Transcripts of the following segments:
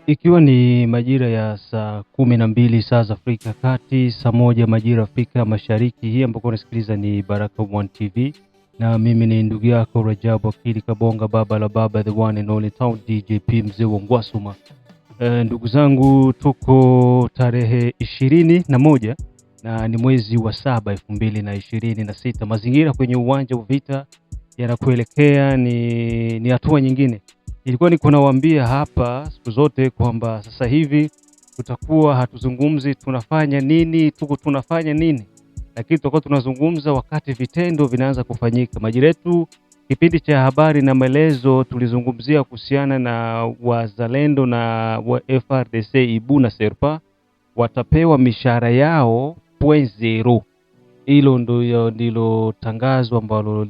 Ikiwa ni majira ya saa 12 saa za Afrika Kati, saa 1 majira Afrika Mashariki. Hii ambako unasikiliza ni Baraka1 TV na mimi ni ndugu yako Rajabu Akili Kabonga, baba la baba, the one and only town DJP, mzee wa Ngwasuma. Ndugu zangu, tuko tarehe 21 na ni mwezi wa 7 2026. Mazingira kwenye uwanja wa vita yanakuelekea ni hatua nyingine. Ilikuwa niko nawaambia hapa siku zote kwamba sasa hivi tutakuwa hatuzungumzi tunafanya nini, tunafanya nini, lakini tutakuwa tunazungumza wakati vitendo vinaanza kufanyika. Majira yetu kipindi cha habari na maelezo tulizungumzia kuhusiana na wazalendo na wa FRDC Ibu na Serpa watapewa mishahara yao 0.0. Hilo ndilo tangazo ambalo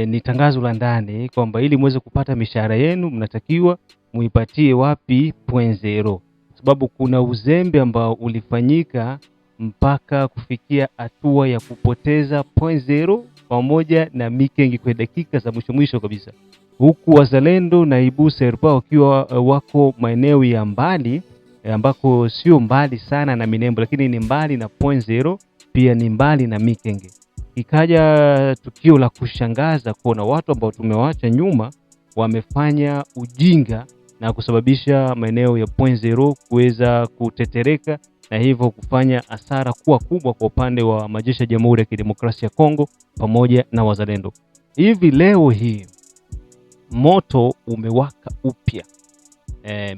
ni tangazo la ndani kwamba ili muweze kupata mishahara yenu mnatakiwa muipatie wapi 0.0, sababu kuna uzembe ambao ulifanyika mpaka kufikia hatua ya kupoteza 0.0 pamoja na Mikengi kwa dakika za mwisho kabisa, huku wazalendo na Ibu Serpa wakiwa wako maeneo ya mbali ambako sio mbali sana na Minembo, lakini ni mbali na 0.0, pia ni mbali na Mikengi. Ikaja tukio la kushangaza kuona watu ambao tumewaacha nyuma wamefanya ujinga na kusababisha maeneo ya 0.0 kuweza kutetereka na hivyo kufanya hasara kuwa kubwa kwa upande wa majeshi ya Jamhuri ya Kidemokrasia ya Kongo pamoja na wazalendo. Hivi leo hii moto umewaka upya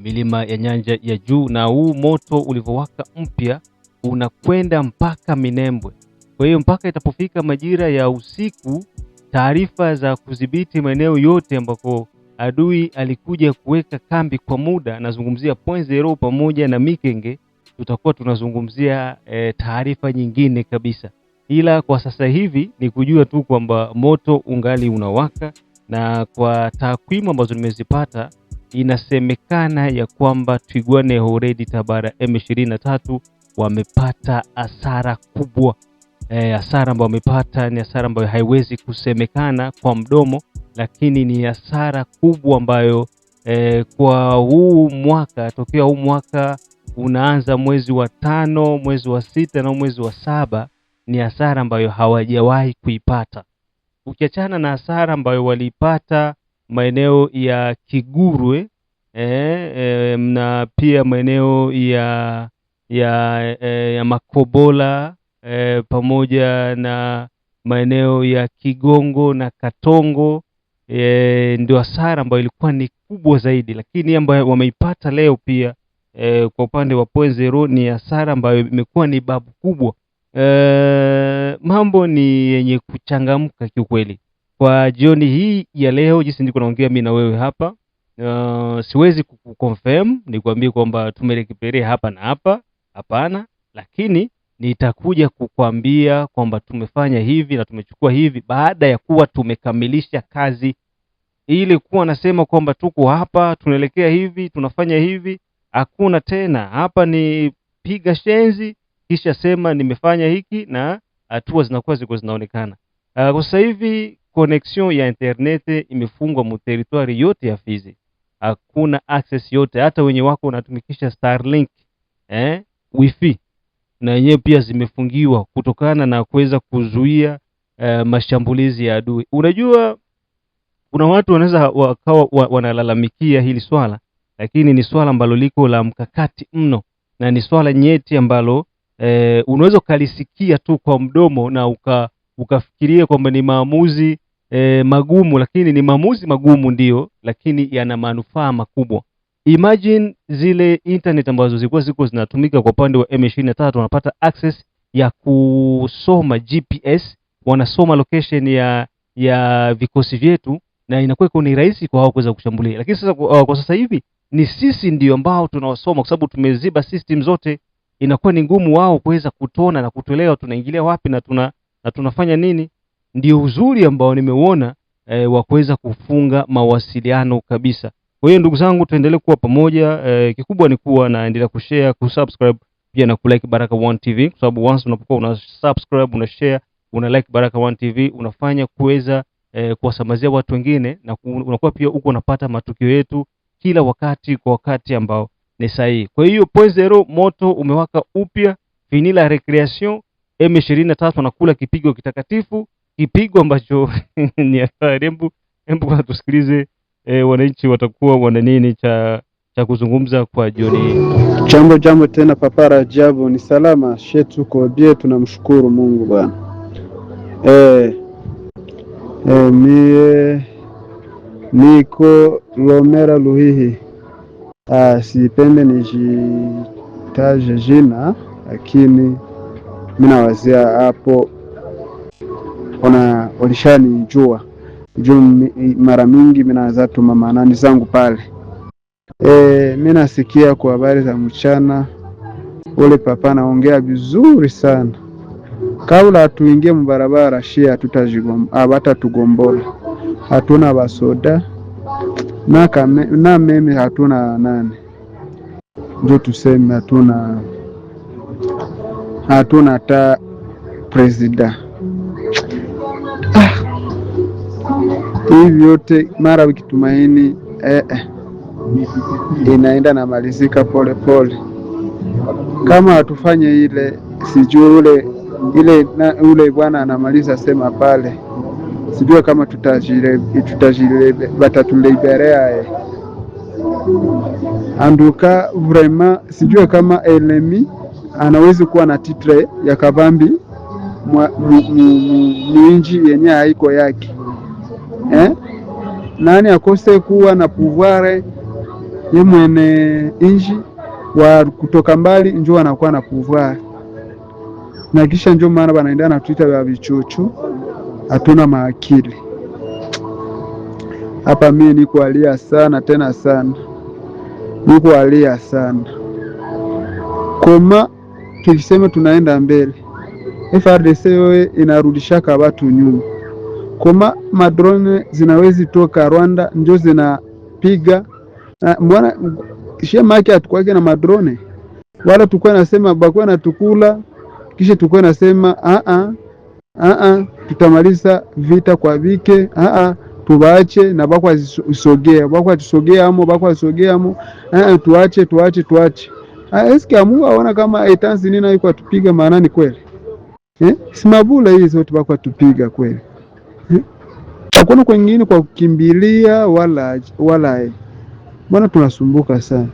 milima ya Nyanja ya Juu, na huu moto ulivyowaka mpya unakwenda mpaka Minembwe. Kwa hiyo mpaka itapofika majira ya usiku, taarifa za kudhibiti maeneo yote ambako adui alikuja kuweka kambi kwa muda, nazungumzia 0.0 pamoja na Mikenge, tutakuwa tunazungumzia taarifa nyingine kabisa. Ila kwa sasa hivi ni kujua tu kwamba moto ungali unawaka, na kwa takwimu ambazo nimezipata inasemekana ya kwamba Twirwaneho Tabara M23 wamepata hasara kubwa. Hasara ambayo wamepata ni hasara ambayo haiwezi kusemekana kwa mdomo, lakini ni hasara kubwa ambayo kwa huu mwaka, tokea huu mwaka unaanza mwezi wa 5, mwezi wa 6 na mwezi wa 7, ni hasara ambayo hawajawahi kuipata. Ukiachana na hasara ambayo walipata maeneo ya Kigurwe na pia maeneo ya Makobola pamoja na maeneo ya Kigongo na Katongo, ndio hasara ambayo ilikuwa ni kubwa zaidi, lakini ambayo wameipata leo pia kwa upande wa 0.0 ni hasara ambayo imekuwa ni babu kubwa. Mambo ni yenye kuchangamka kiukweli kwa jioni hii ya leo. Jinsi niko naongea mimi na wewe hapa, siwezi kuconfirm nikwambie kwamba tumerekipelea hapa na hapa, hapana, lakini nitakuja kukwambia kwamba tumefanya hivi na tumechukua hivi baada ya kuwa tumekamilisha kazi. Ili kuwa nasema kwamba tuko hapa tunaelekea hivi tunafanya hivi, hakuna tena. Hapa ni piga shenzi kisha sema nimefanya hiki na hatua zinakuwa ziko zinaonekana. Kwa sasa hivi connection ya internet imefungwa mu territory yote ya Fizi. Hakuna access yote, hata wenye wako wanatumikisha Starlink wifi na yenyewe pia zimefungiwa kutokana na kuweza kuzuia mashambulizi ya adui. Unajua kuna watu wanaweza wakawa wanalalamikia hili swala, lakini ni swala ambalo liko la mkakati mno na ni swala nyeti ambalo unaweza kalisikia tu kwa mdomo na ukafikiria kwamba ni maamuzi magumu, lakini ni maamuzi magumu ndio, lakini yana manufaa makubwa. Imagine zile internet ambazo ziko zinatumika kwa upande wa M23 wanapata access ya kusoma GPS, wanasoma location ya vikosi vyetu, na inakuwa ni rahisi kwa wao kuweza kushambulia. Lakini sasa kwa sasa hivi ni sisi ndio ambao tunawasoma, kwa sababu tumeziba system zote. Inakuwa ni ngumu wao kuweza kutona na kutuelewa tunaingilia wapi na tunafanya nini. Ndio uzuri ambao nimeuona wa kuweza kufunga mawasiliano kabisa. Kwa hiyo ndugu zangu, tuendelee kuwa pamoja. Kikubwa ni kuwa naendelea kushare, kusubscribe pia na kulike Baraka1 TV, kwa sababu once unapokuwa una subscribe, una share, una like Baraka1 TV, unafanya kuweza kuwasambazia watu wengine, na unakuwa pia uko unapata matukio yetu kila wakati kwa wakati ambao ni sahihi. Kwa hiyo point zero moto umewaka upya, finila recreation M23 anakula kipigo kitakatifu, kipigo ambacho ni hatari. Hebu tusikilize wananchi watakuwa wana nini cha kuzungumza kwa jioni. Jambo tena Papa Rajabu, ni salama shetu kwa bie, tunamshukuru Mungu bwana. Mie niko Lomera Luhihi. Sipende nijitaje jina, lakini mimi nawazia hapo walishanijua juu mara mingi mimi naanza tuma manani zangu pale. Mimi nasikia kwa habari za mchana ule papa naongea vizuri sana. Kabla tuingie mbarabara shia hata tugombola. Hatuna basoda na meme hatuna nani. Ndio tuseme hatuna hata president. Hivi yote mara wikitumaini inaenda na malizika pole pole. Kama hatufanye ile sijui ule bwana anamaliza sema pale, sijui kama tutajile batatuliberea anduka vraiment, sijui kama elemi anawezi kuwa na titre ya kabambi mwinji yenye haiko yake. Nani akose kuwa na pouvoir ye mwene inji wa kutoka mbali njoo anakuwa na pouvoir, na kisha njoo maana banaenda na tuita ya vichuchu, hatuna maakili. Hapa mimi niko alia sana tena sana, niko alia sana. Koma tukisema tunaenda mbele, FARDC yoe inarudishaka watu nyuma. Koma madrone zinawezi toka Rwanda njoo zinapiga. Mbona shema yake atukwake na madrone, wala tukua nasema bakwa na tukula, kisha tukua nasema tutamaliza vita kwa vike, tubache na bakwa isogea, bakwa tusogea amo, tuache. Eske amu aona kama etanzi nina yuko atupiga maana ni kweli? Simabula hizo zote bakwa tupiga kweli? Hakuna kwingine kwa kukimbilia wala mbona tunasumbuka sana?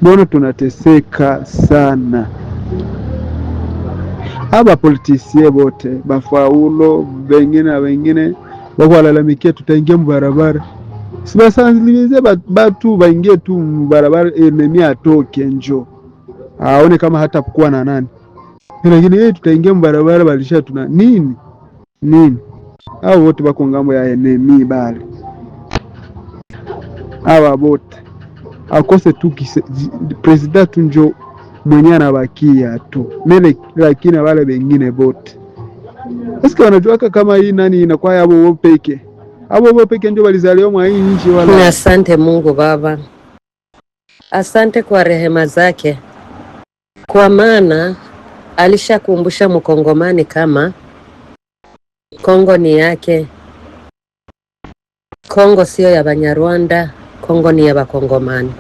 Mbona tunateseka sana? Aba politisie bote bafaulo wengine bako walalamikia tutaingia mbarabara. Sibasanzilize batu baingie tu mbarabara, enemi atoke njo aone kama hata kuwa na nani. Lakini tutaingia mbarabara balisha tuna nini? Hao wote bako ngambo ya enemi bali. Hawa bote akose tu president tu njo mwenye anabakia tu mele, lakini wale wengine bote eske wanajua kama hii nani inakuwa yabo peke ndio walizaliwa mwa hii nchi wala. Asante Mungu Baba, asante kwa rehema zake, kwa maana alishakumbusha mkongomani kama Kongo ni yake. Kongo sio ya Banyarwanda, Kongo ni ya Bakongomani.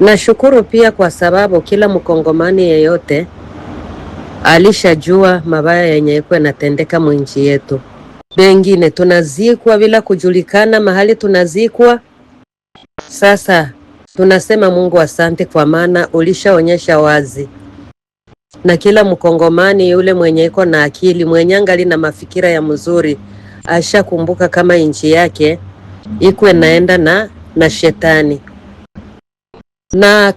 Nashukuru pia kwa sababu kila mkongomani yeyote alishajua mabaya yenye iko yanatendeka mwinchi yetu. Bengine tunazikwa bila kujulikana mahali tunazikwa. Sasa tunasema Mungu asante, kwa maana ulishaonyesha wazi, na kila mkongomani yule mwenye iko na akili, mwenye angali na mafikira ya mzuri, ashakumbuka kama nchi yake iko naenda na shetani. Na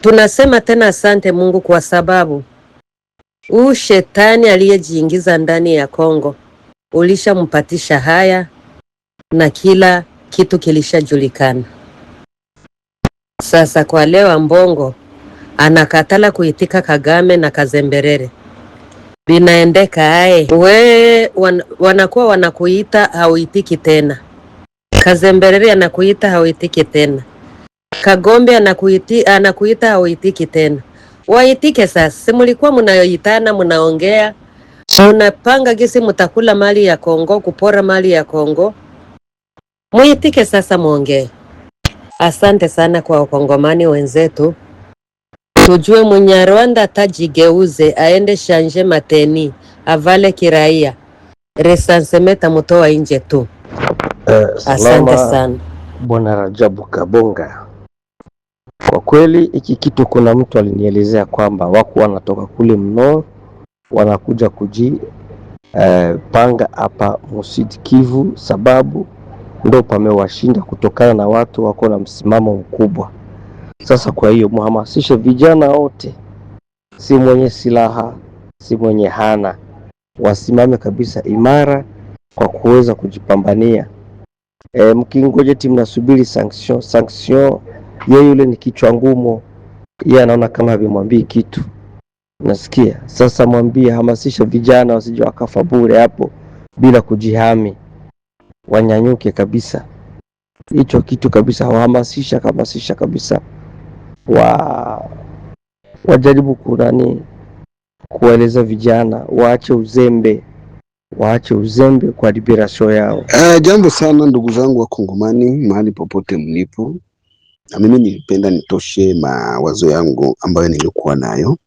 tunasema tena asante Mungu kwa sababu shetani aliyejiingiza ndani ya Kongo ulishampatisha haya, na kila kitu kilishajulikana. Sasa kwa leo Ambongo anakatala kuitika Kagame na Kazemberere, binaendeka wanakuwa wanakuita hauitiki tena. Kazemberere anakuita hauitiki tena. Kagombe anakuita hauitiki tena. waitike sasa. Si mlikuwa mnayoitana mnaongea, mnapanga gisi mtakula mali ya Kongo, kupora mali ya Kongo. Muitike sasa muongee. Asante sana kwa wakongomani wenzetu. Tujue Munyarwanda tajigeuze, aende shanje mateni, avale kiraia. Resansemeta mutoa nje tu. Asante sana. Bwana Rajabu Kabonga. Kwa kweli hiki kitu kuna mtu alinielezea kwamba wako wanatoka kule mno wanakuja panga hapa Sud Kivu, sababu ndo pamewashinda kutokana na watu wako na msimamo mkubwa. Sasa kwa hiyo muhamasishe vijana wote, si mwenye silaha, si mwenye hana, wasimame kabisa imara kwa kuweza kujipambania. Mkingoje timu nasubiri sanction, yeye yule ni kichwa ngumu, yeye anaona kama havimwambii kitu. Nasikia sasa, mwambie, hamasisha vijana wasije wakafa bure hapo bila kujihami, wanyanyuke kabisa. Hicho kitu kabisa wahamasisha kabisa, wajaribu kueleza vijana waache uzembe kwa liberation yao. Jambo sana ndugu zangu wa Kongomani mahali popote mlipo, na mimi nilipenda nitoshe mawazo yangu ambayo nilikuwa nayo.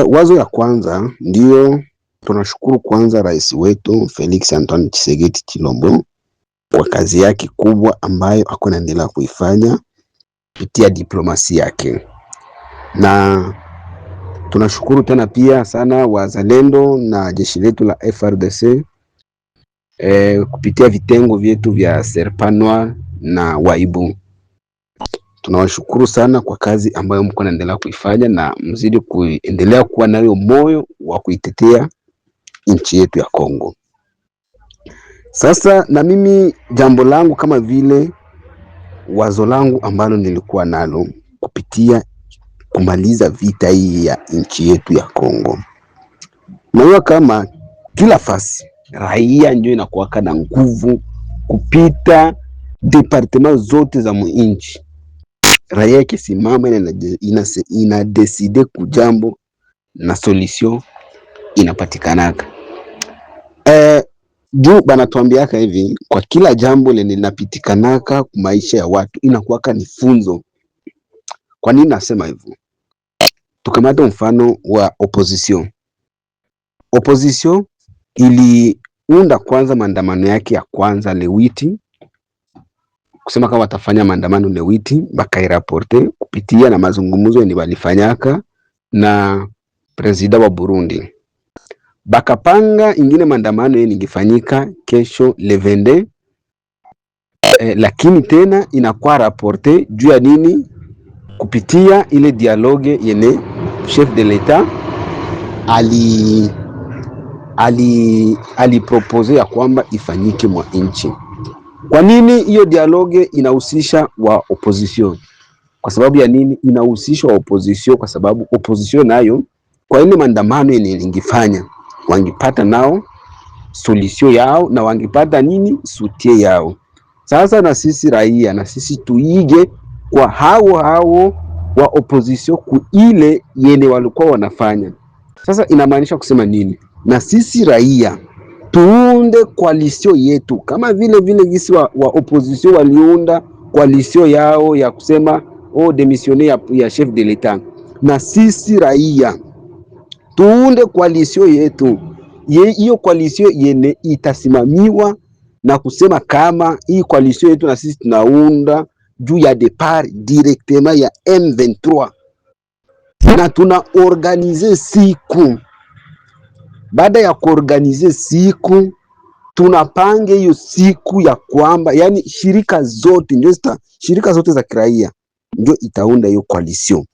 Wazo ya kwanza ndio tunashukuru kwanza rais wetu Felix Antoine Tshisekedi Tshilombo kwa kazi yake kubwa ambayo anaendelea kuifanya kupitia diplomasia yake, na tunashukuru tena pia sana wazalendo na jeshi letu la FRDC kupitia vitengo vyetu vya Serpanoa na Waibu. Tunawashukuru sana kwa kazi ambayo mko naendelea kuifanya, na mzidi kuendelea kuwa nayo moyo wa kuitetea nchi yetu ya Kongo. Sasa na mimi jambo langu kama vile wazo langu ambalo nilikuwa nalo kupitia kumaliza vita hii ya nchi yetu ya Kongo. Naona kama kila fasi raia ndio inakuwa na nguvu kupita departement zote za nchi. Raia ikisimama ina decide kujambo na solution inapatikanaka. Juu banatuambiaka hivi, kwa kila jambo lenye linapitikanaka kwa maisha ya watu inakuwaka ni funzo. Kwa nini nasema hivyo? Tukamata mfano wa opposition. Opposition iliunda kwanza maandamano yake ya kwanza Lewiti, kusema kama watafanya maandamano Lewiti, bakairaporte kupitia na mazungumzo ni walifanyaka na president wa Burundi. Bakapanga ingine maandamano ingefanyika kesho le 22, lakini tena inakuwa raporte juu ya nini? Kupitia ile dialogue yene chef de l'etat ali propose ya kwamba ifanyike mwa nchi. Kwa nini hiyo dialogue inahusisha wa opposition? Kwa sababu ya nini inahusisha wa opposition? Kwa sababu opposition nayo kwa ile maandamano yenye ingefanya wangepata nao solution yao na wangepata nini? Soutien yao. Sasa na sisi raia na sisi tuige kwa hao wa opposition ile yene walikuwa wanafanya. Sasa inamaanisha kusema nini? Na sisi raia tuunde coalition yetu kama vile gisi wa opposition waliunda coalition yao ya kusema démissionner ya chef de l'etat. Na sisi raia tuunde coalition yetu. Hiyo coalition yene itasimamiwa na kusema kama hii coalition yetu na sisi tunaunda juu ya départ directement ya M23, na tuna organize siku. Baada ya kuorganize siku, tunapange hiyo siku ya kwamba yani shirika zote za kiraia ndio itaunda hiyo coalition.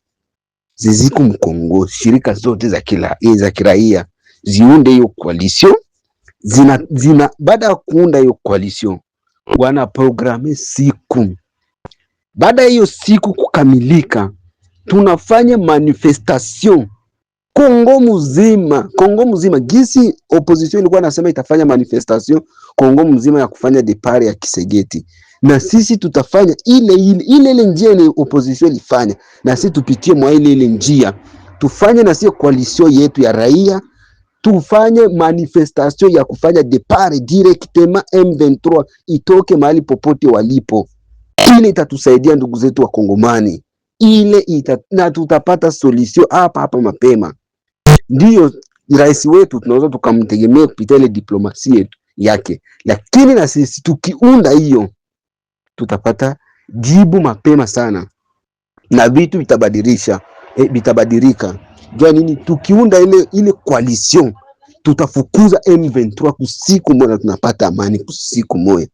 Ziziko mkongo, shirika zote za kiraia ziunde hiyo coalition. Baada ya kuunda hiyo coalition, wana programe siku. Baada hiyo siku kukamilika, tunafanya manifestation Kongo mzima. Gisi opposition ilikuwa nasema itafanya manifestation Kongo mzima ya kufanya depart ya Kisegeti. na sisi tutafanya ile njia ile opposition ilifanya, na sisi tupitie mwa ile njia, tufanye na sisi coalition yetu ya raia, tufanye manifestation ya kufanya depart directement M23 itoke mahali popote walipo. Ile itatusaidia ndugu zetu wa Kongomani, na tutapata solution hapa mapema. Ndio rais wetu tunaweza tukamtegemea kupitia ile diplomasia yake, lakini na sisi tukiunda hiyo tutapata jibu mapema sana na vitu vitabadilika. Jua nini? Tukiunda ile coalition tutafukuza M23 kusiku moja, tunapata amani kusiku moja.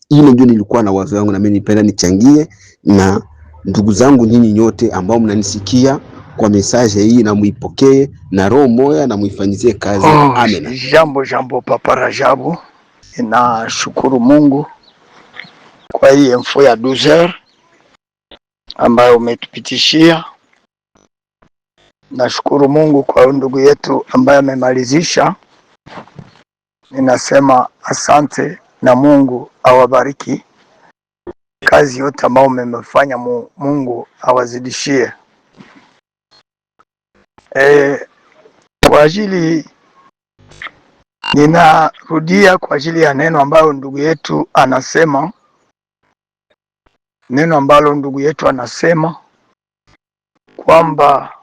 Ile ndio nilikuwa na wazo wangu, na mimi nipenda nichangie na ndugu zangu nyinyi nyote ambao mnanisikia kwa message hii, na muipokee na roho moja na muifanyizie kazi. Amen. Jambo Papa Rajabu, ninashukuru Mungu kwa hii info ya 12h ambayo umetupitishia. Nashukuru Mungu kwa ndugu yetu ambaye amemalizisha. Ninasema asante na Mungu awabariki. Kazi yote ambayo mmefanya Mungu awazidishie. Kwa ajili ninarudia kwa ajili ya neno ambayo ndugu yetu anasema. Neno ambalo ndugu yetu anasema kwamba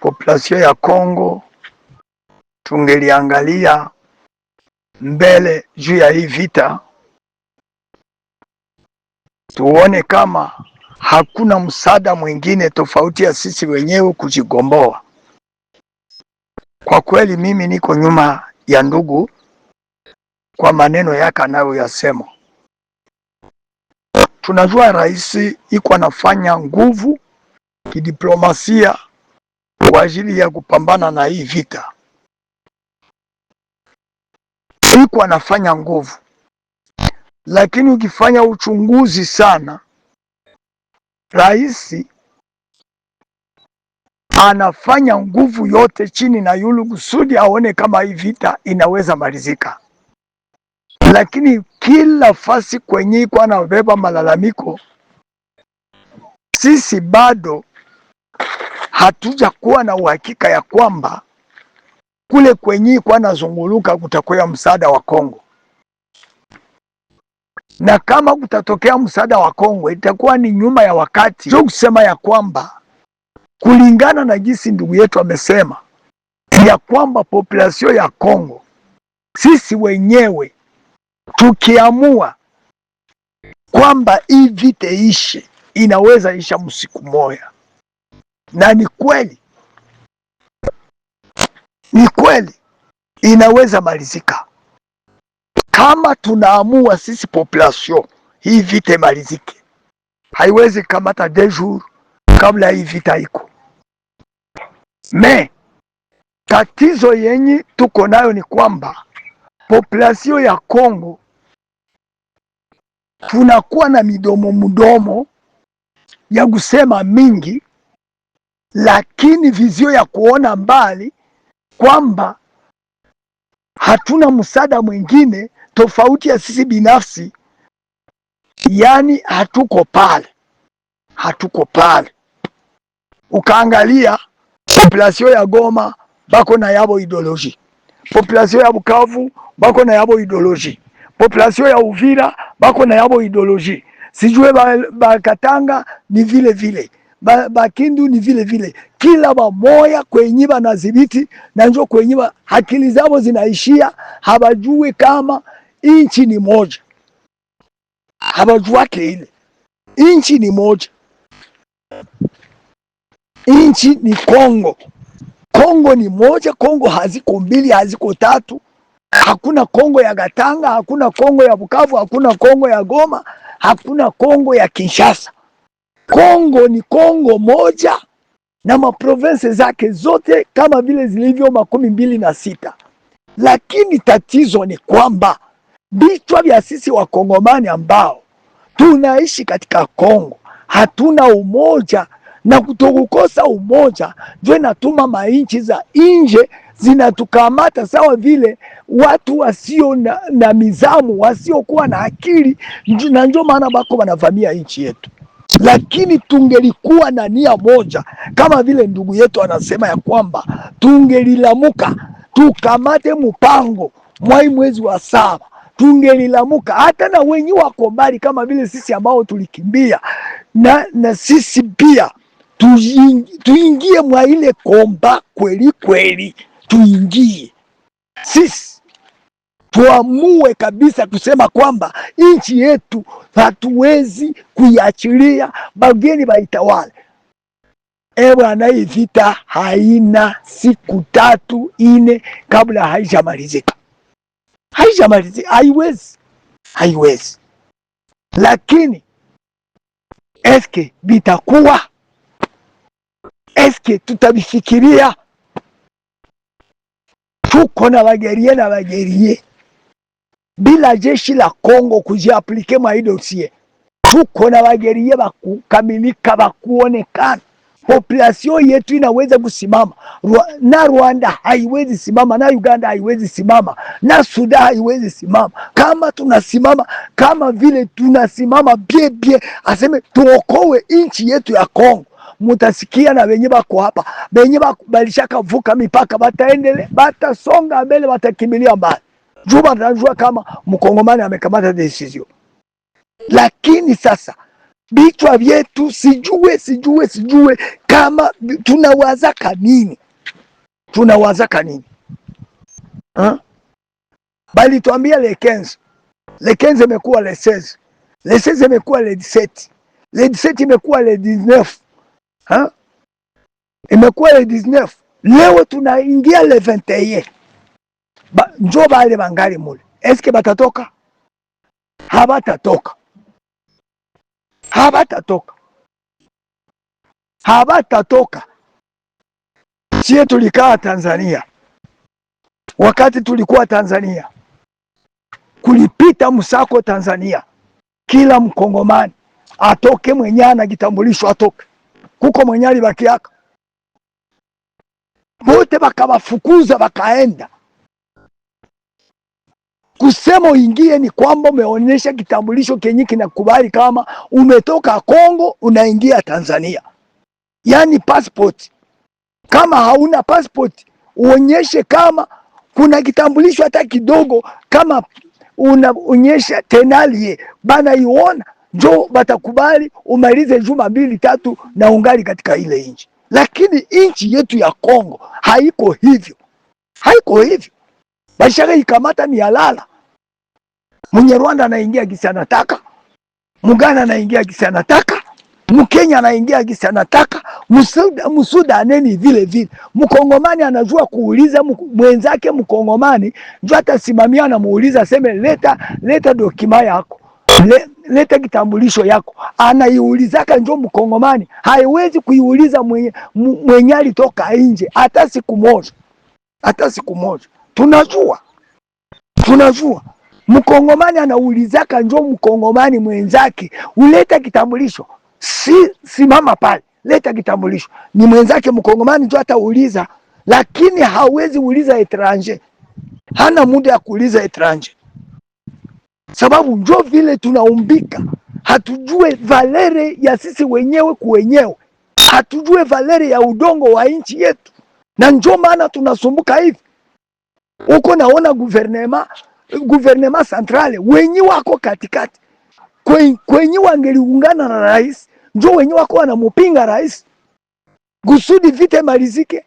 population ya Kongo tungeliangalia mbele juu ya hii vita, tuone kama hakuna msaada mwingine tofauti ya sisi wenyewe kujigomboa. Kwa kweli mimi niko nyuma ya ndugu kwa maneno yake anayoyasema. Tunajua rais iko anafanya nguvu kidiplomasia kwa ajili ya kupambana na hii vita. Iko anafanya nguvu, lakini ukifanya uchunguzi sana, rais anafanya nguvu yote chini na yulu kusudi aone kama hii vita inaweza malizika. Lakini kila fasi kwenye iko anabeba malalamiko, sisi bado hatuja kuwa na uhakika ya kwamba kule kwenye iko anazunguluka kutakuwa msaada wa Kongo. Na kama kutatokea msaada wa Kongo itakuwa ni nyuma ya wakati. Sio kusema ya kwamba kulingana na jinsi ndugu yetu amesema ya kwamba population ya Kongo, sisi wenyewe tukiamua kwamba hii vita ishe, inaweza isha msiku moja. Na ni kweli inaweza malizika kama tunaamua sisi population hii vita malizike. Haiwezi kamata 2 jours kabla hii vita iko. Tatizo yenye tuko nayo ni kwamba population ya Kongo tunakuwa na midomo ya kusema mingi, lakini vizio ya kuona mbali kwamba hatuna msaada mwingine tofauti ya sisi binafsi. Yani hatuko pale. Ukaangalia population ya Goma bako na yabo ideology, population ya Bukavu bako na yabo ideology, population ya Uvira bako na yabo ideology, sijue Katanga ni vile Bakindu ni vile. Kila bamoya kwenye banadhibiti na njo kwenye akili zao zinaishia. Habajue kama inchi ni moja, habajuake ile inchi ni moja. Inchi ni Kongo. Kongo ni moja. Kongo haziko mbili, haziko tatu. Hakuna Kongo ya Katanga, hakuna Kongo ya Bukavu, hakuna Kongo ya Goma, hakuna Kongo ya Kinshasa. Kongo ni Kongo moja na maprovince zake zote kama vile zilivyo 26. Lakini tatizo ni kwamba vichwa vya sisi Wakongomani ambao tunaishi katika Kongo hatuna umoja, na kutokukosa umoja ndio inatuma mainchi za nje zinatukamata sawa vile watu wasio na mizamu, wasiokuwa na akili, na ndio maana bako wanavamia nchi yetu. Lakini tungelikuwa na nia moja, kama vile ndugu yetu anasema ya kwamba tungelilamuka tukamate mpango mwai mwezi wa 7, tungelilamuka hata na wenyi wako mbali kama vile sisi ambao tulikimbia, na sisi pia tuingie mwa ile komba kweli kweli, tuingie sisi, tuamue kabisa kusema kwamba nchi yetu hatuwezi kuiachilia bageni baitawale. Bwana, hii vita haina siku 3 4 kabla haijamalizika, haiwezi. Lakini eske vitakuwa, eske tutavifikiria? Tuko na bagerie bila jeshi la Kongo kujiaplike mwa hii dossier. Tuko na bagerie bakukamilika, bakuonekana. Population yetu inaweza kusimama, na Rwanda haiwezi simama, na Uganda haiwezi simama, na Sudan haiwezi simama. Kama tunasimama kama vile tunasimama bie aseme tuokoe nchi yetu ya Kongo, mutasikia na wenye bako hapa, wenye balishaka vuka mipaka bataendele, batasonga mbele, batakimbilia mbali. Juba tunajua kama mkongomani amekamata decision. Lakini sasa bichwa vyetu sijue kama tunawazaka nini, bali tuambia le 15 imekuwa le 16 imekuwa le 17 imekuwa le 19, imekuwa le 19, leo tunaingia le 21. Njo bale bangali mule, eske batatoka? Habatatoka. Sie tulikaa Tanzania, wakati tulikuwa Tanzania kulipita msako Tanzania, kila mkongomani atoke mwenye ana kitambulisho atoke. Kuko mwenye alibakiaka, bote bakabafukuza bakaenda. Kusema uingie ni kwamba umeonyesha kitambulisho kenye kinakubali kama umetoka Kongo unaingia Tanzania, yani passport. Kama hauna passport uonyeshe kama kuna kitambulisho hata kidogo, kama unaonyesha tenalie bana iona, njo batakubali umalize juma 2 3 na ungali katika ile nchi. Lakini nchi yetu ya Kongo haiko hivyo. Bashaka ikamata ni halala. Mnyarwanda anaingia gisi anataka, Muganda anaingia gisi anataka, Mkenya anaingia gisi anataka, Msudaneni vile. Mkongomani anajua kuuliza mwenzake mkongomani, ndio atasimamia na muuliza aseme leta dokima yako, leta kitambulisho yako. Anaiulizaka njo mkongomani, haiwezi kuiuliza mwenye alitoka nje hata siku moja. Tunajua mkongomani anaulizaka njo mkongomani mwenzake, uleta kitambulisho, simama pale, leta kitambulisho. Ni mwenzake mkongomani njo atauliza, lakini hawezi uliza etranger. Hana muda ya kuuliza etranger, sababu njo vile tunaumbika. Hatujue valere ya sisi wenyewe kuwenyewe, hatujue valere ya udongo wa nchi yetu, na njo maana tunasumbuka hivi. Uko naona guvernema centrale wenye wako katikati, kwenye wangeliungana na rais, njo wenye wako wanamupinga rais kusudi vite malizike.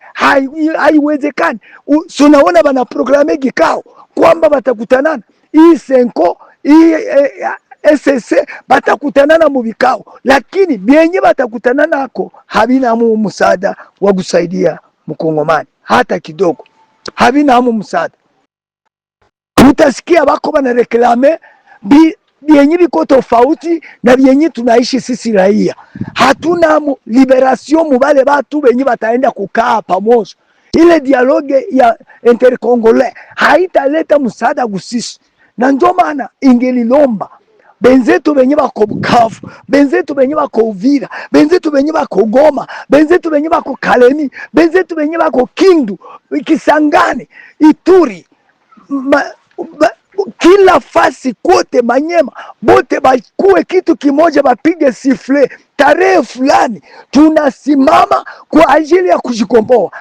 Haiwezekani. Sunaona bana programe kikao kwamba batakutanana, hii senko hii SSC batakutanana mu vikao, lakini bienye batakutanana ako habina mu msaada wa kusaidia mkongomani hata kidogo, habina mu msaada. Utasikia bako bana reklame bienye biko tofauti na bienye tunaishi sisi raia. Hatuna liberation mubale batu benye bataenda kukaa pamoja. Ile dialogue ya intercongolais haitaleta msaada kusisi, na ndio maana ingelilomba benzetu benye bako Bukavu, benzetu benye bako Uvira, benzetu benye bako Goma, benzetu benye bako Kalemi, benzetu benye bako Kindu, Kisangani, Ituri, kila fasi kote Manyema, bote bakuwe kitu kimoja, bapige sifle tarehe fulani, tunasimama kwa ajili ya kujikomboa.